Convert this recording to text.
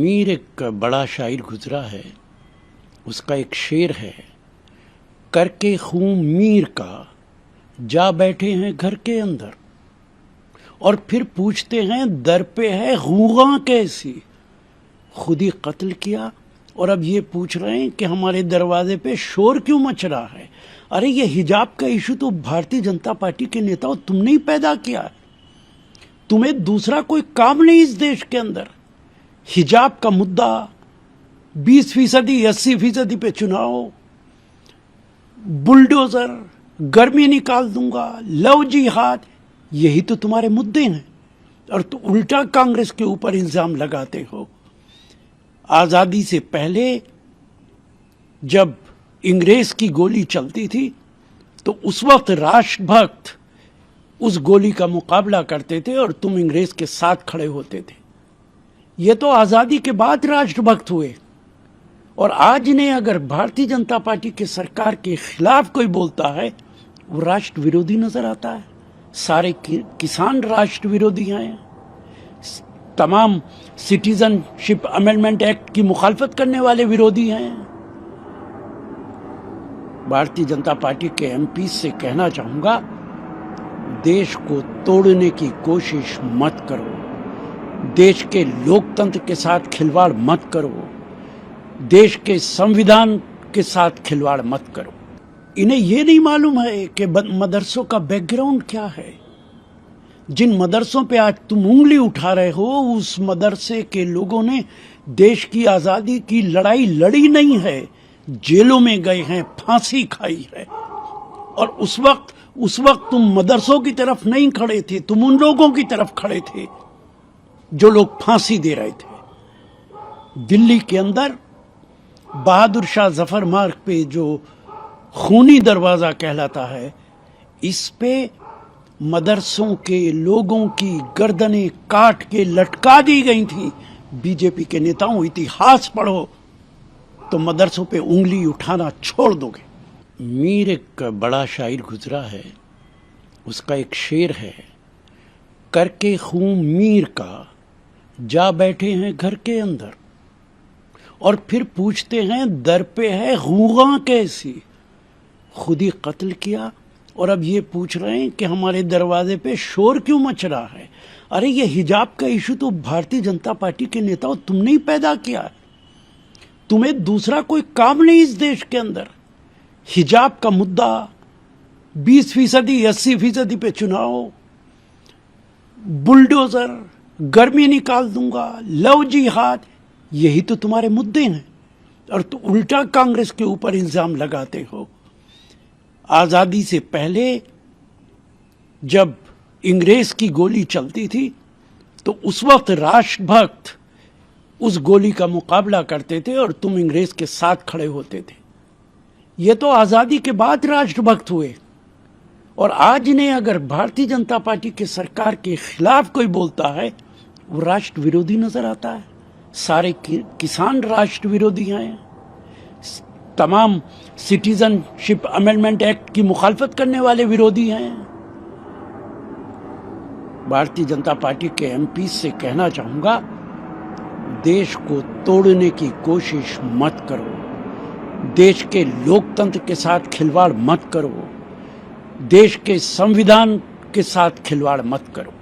मीर एक बड़ा शायर गुजरा है, उसका एक शेर है, करके खून मीर का जा बैठे हैं घर के अंदर और फिर पूछते हैं दर पे है गूंगा कैसी, खुद ही कत्ल किया और अब ये पूछ रहे हैं कि हमारे दरवाजे पे शोर क्यों मच रहा है। अरे ये हिजाब का इशू तो भारतीय जनता पार्टी के नेताओं तुमने ही पैदा किया है। तुम्हें दूसरा कोई काम नहीं इस देश के अंदर। हिजाब का मुद्दा 20% 80% पे चुनाव, बुलडोजर, गर्मी निकाल दूंगा, लव जिहाद, यही तो तुम्हारे मुद्दे हैं और तो उल्टा कांग्रेस के ऊपर इल्जाम लगाते हो। आजादी से पहले जब अंग्रेज की गोली चलती थी तो उस वक्त राष्ट्रभक्त उस गोली का मुकाबला करते थे और तुम अंग्रेज के साथ खड़े होते थे। ये तो आजादी के बाद राष्ट्रभक्त हुए और आज ने अगर भारतीय जनता पार्टी की सरकार के खिलाफ कोई बोलता है वो राष्ट्र विरोधी नजर आता है। सारे किसान राष्ट्र विरोधी हैं, तमाम सिटीजनशिप अमेंडमेंट एक्ट की मुखालफत करने वाले विरोधी हैं। भारतीय जनता पार्टी के एमपी से कहना चाहूंगा, देश को तोड़ने की कोशिश मत करो, देश के लोकतंत्र के साथ खिलवाड़ मत करो, देश के संविधान के साथ खिलवाड़ मत करो। इन्हें यह नहीं मालूम है कि मदरसों का बैकग्राउंड क्या है। जिन मदरसों पे आज तुम उंगली उठा रहे हो, उस मदरसे के लोगों ने देश की आजादी की लड़ाई लड़ी नहीं है, जेलों में गए हैं, फांसी खाई है। और उस वक्त तुम मदरसों की तरफ नहीं खड़े थे, तुम उन लोगों की तरफ खड़े थे जो लोग फांसी दे रहे थे। दिल्ली के अंदर बहादुर शाह जफर मार्ग पे जो खूनी दरवाजा कहलाता है, इस पे मदरसों के लोगों की गर्दनें काट के लटका दी गई थी। बीजेपी के नेताओं, इतिहास पढ़ो तो मदरसों पे उंगली उठाना छोड़ दोगे। मीर एक बड़ा शायर गुजरा है, उसका एक शेर है, करके खून मीर का जा बैठे हैं घर के अंदर और फिर पूछते हैं दर पे है गूंगा कैसी, खुद ही कत्ल किया और अब ये पूछ रहे हैं कि हमारे दरवाजे पे शोर क्यों मच रहा है। अरे ये हिजाब का इशू तो भारतीय जनता पार्टी के नेताओं तुमने ही पैदा किया है। तुम्हें दूसरा कोई काम नहीं इस देश के अंदर। हिजाब का मुद्दा 20% 80% पे चुनाव, बुलडोजर, गर्मी निकाल दूंगा, लव जिहाद, यही तो तुम्हारे मुद्दे हैं और तो उल्टा कांग्रेस के ऊपर इल्जाम लगाते हो। आजादी से पहले जब अंग्रेज की गोली चलती थी तो उस वक्त राष्ट्रभक्त उस गोली का मुकाबला करते थे और तुम अंग्रेज के साथ खड़े होते थे। ये तो आजादी के बाद राष्ट्रभक्त हुए और आज ने अगर भारतीय जनता पार्टी की सरकार के खिलाफ कोई बोलता है वो राष्ट्र विरोधी नजर आता है। सारे किसान राष्ट्र विरोधी हैं, तमाम सिटीजनशिप अमेंडमेंट एक्ट की मुखालफत करने वाले विरोधी हैं। भारतीय जनता पार्टी के एमपी से कहना चाहूंगा, देश को तोड़ने की कोशिश मत करो, देश के लोकतंत्र के साथ खिलवाड़ मत करो, देश के संविधान के साथ खिलवाड़ मत करो।